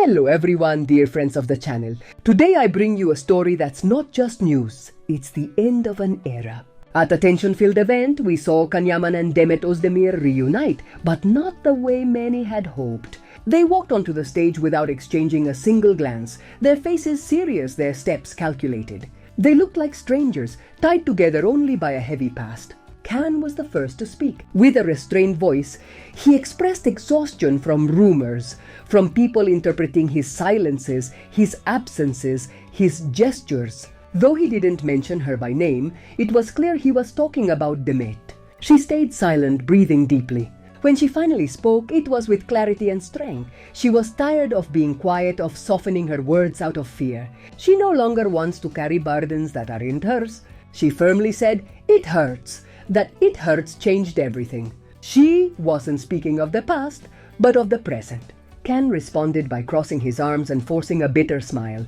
Hello everyone, dear friends of the channel. Today I bring you a story that's not just news, it's the end of an era. At a tension-filled event, we saw Yaman and Demet Özdemir reunite, but not the way many had hoped. They walked onto the stage without exchanging a single glance, their faces serious, their steps calculated. They looked like strangers, tied together only by a heavy past. Can was the first to speak. With a restrained voice, he expressed exhaustion from rumors, from people interpreting his silences, his absences, his gestures. Though he didn't mention her by name, it was clear he was talking about Demet. She stayed silent, breathing deeply. When she finally spoke, it was with clarity and strength. She was tired of being quiet, of softening her words out of fear. She no longer wants to carry burdens that aren't hers. She firmly said, "It hurts." That "it hurts" changed everything. She wasn't speaking of the past, but of the present. Can responded by crossing his arms and forcing a bitter smile.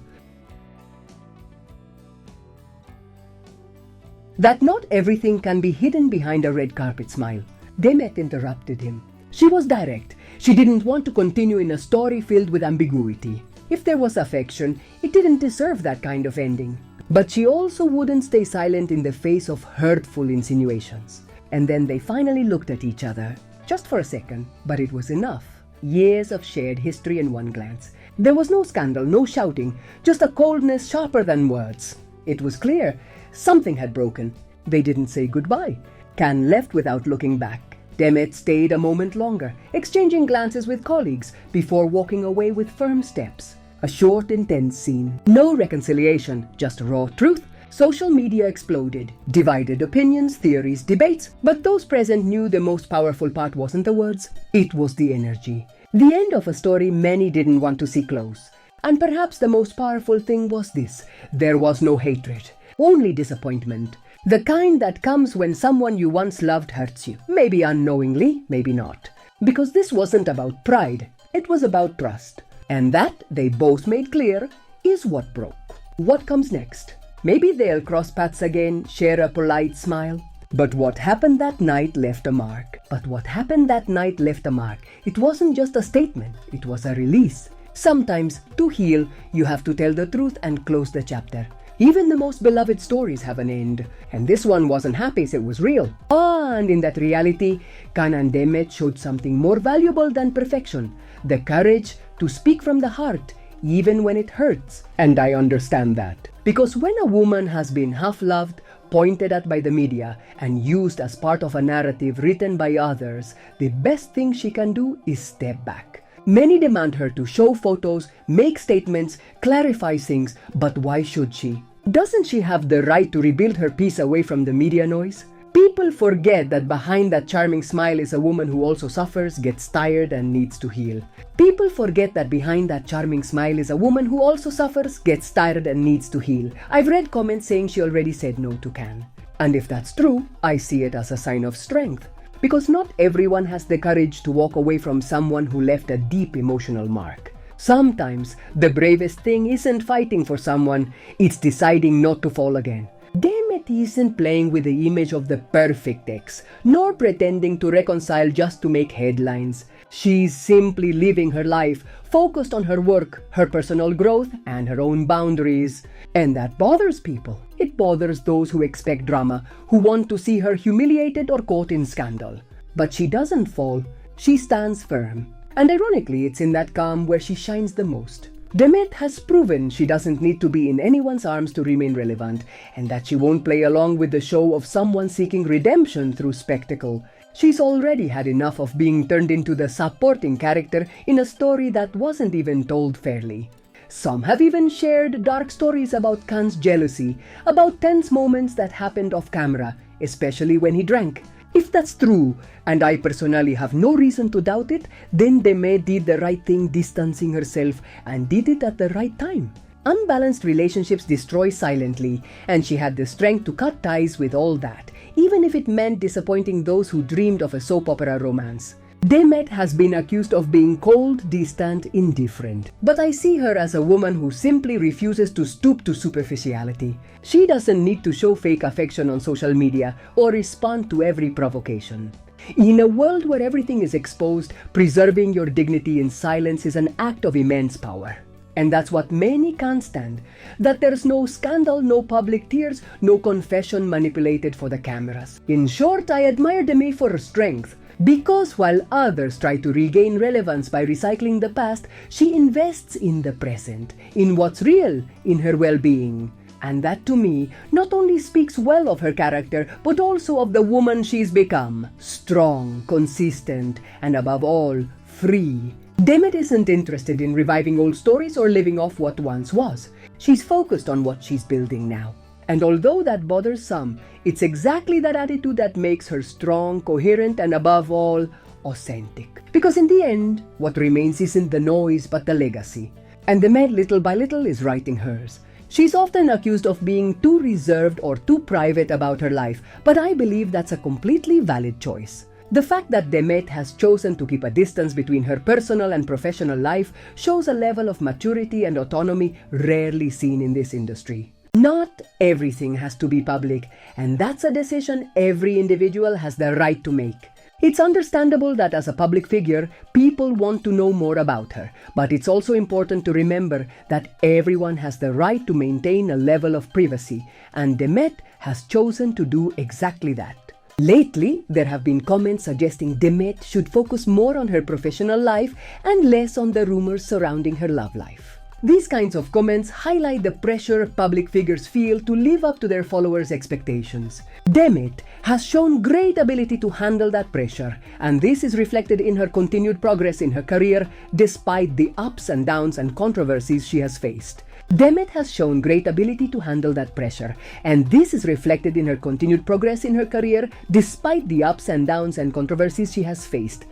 That not everything can be hidden behind a red carpet smile. Demet interrupted him. She was direct. She didn't want to continue in a story filled with ambiguity. If there was affection, it didn't deserve that kind of ending. But she also wouldn't stay silent in the face of hurtful insinuations. And then they finally looked at each other. Just for a second, but it was enough. Years of shared history in one glance. There was no scandal, no shouting, just a coldness sharper than words. It was clear something had broken. They didn't say goodbye. Can left without looking back. Demet stayed a moment longer, exchanging glances with colleagues before walking away with firm steps. A short, intense scene. No reconciliation, just raw truth. Social media exploded. Divided opinions, theories, debates. But those present knew the most powerful part wasn't the words, it was the energy. The end of a story many didn't want to see close. And perhaps the most powerful thing was this: there was no hatred, only disappointment. The kind that comes when someone you once loved hurts you. Maybe unknowingly, maybe not. Because this wasn't about pride, it was about trust. And that, they both made clear, is what broke. What comes next? Maybe they'll cross paths again, share a polite smile. But what happened that night left a mark. It wasn't just a statement, it was a release. Sometimes, to heal, you have to tell the truth and close the chapter. Even the most beloved stories have an end. And this one wasn't happy, so it was real. And in that reality, Can and Demet showed something more valuable than perfection. The courage to speak from the heart, even when it hurts. And I understand that. Because when a woman has been half-loved, pointed at by the media, and used as part of a narrative written by others, the best thing she can do is step back. Many demand her to show photos, make statements, clarify things, but why should she? Doesn't she have the right to rebuild her peace away from the media noise? People forget that behind that charming smile is a woman who also suffers, gets tired, and needs to heal. I've read comments saying she already said no to Can. And if that's true, I see it as a sign of strength. Because not everyone has the courage to walk away from someone who left a deep emotional mark. Sometimes, the bravest thing isn't fighting for someone, it's deciding not to fall again. Demet isn't playing with the image of the perfect ex, nor pretending to reconcile just to make headlines. She's simply living her life, focused on her work, her personal growth, and her own boundaries. And that bothers people. It bothers those who expect drama, who want to see her humiliated or caught in scandal. But she doesn't fall, she stands firm. And ironically, it's in that calm where she shines the most. Demet has proven she doesn't need to be in anyone's arms to remain relevant, and that she won't play along with the show of someone seeking redemption through spectacle. She's already had enough of being turned into the supporting character in a story that wasn't even told fairly. Some have even shared dark stories about Can's jealousy, about tense moments that happened off camera, especially when he drank. If that's true, and I personally have no reason to doubt it, then Demet did the right thing distancing herself and did it at the right time. Unbalanced relationships destroy silently, and she had the strength to cut ties with all that, even if it meant disappointing those who dreamed of a soap opera romance. Demet has been accused of being cold, distant, indifferent. But I see her as a woman who simply refuses to stoop to superficiality. She doesn't need to show fake affection on social media or respond to every provocation. In a world where everything is exposed, preserving your dignity in silence is an act of immense power. And that's what many can't stand. That there's no scandal, no public tears, no confession manipulated for the cameras. In short, I admire Demet for her strength. Because while others try to regain relevance by recycling the past, she invests in the present, in what's real, in her well-being. And that to me not only speaks well of her character, but also of the woman she's become. Strong, consistent, and above all, free. Demet isn't interested in reviving old stories or living off what once was. She's focused on what she's building now. And although that bothers some, it's exactly that attitude that makes her strong, coherent, and above all, authentic. Because in the end, what remains isn't the noise but the legacy. And Demet, little by little, is writing hers. She's often accused of being too reserved or too private about her life, but I believe that's a completely valid choice. The fact that Demet has chosen to keep a distance between her personal and professional life shows a level of maturity and autonomy rarely seen in this industry. Not everything has to be public, and that's a decision every individual has the right to make. It's understandable that as a public figure, people want to know more about her, but it's also important to remember that everyone has the right to maintain a level of privacy, and Demet has chosen to do exactly that. Lately, there have been comments suggesting Demet should focus more on her professional life and less on the rumors surrounding her love life. These kinds of comments highlight the pressure public figures feel to live up to their followers' expectations. Demet has shown great ability to handle that pressure, and this is reflected in her continued progress in her career despite the ups and downs and controversies she has faced. Demet has shown great ability to handle that pressure, and this is reflected in her continued progress in her career despite the ups and downs and controversies she has faced.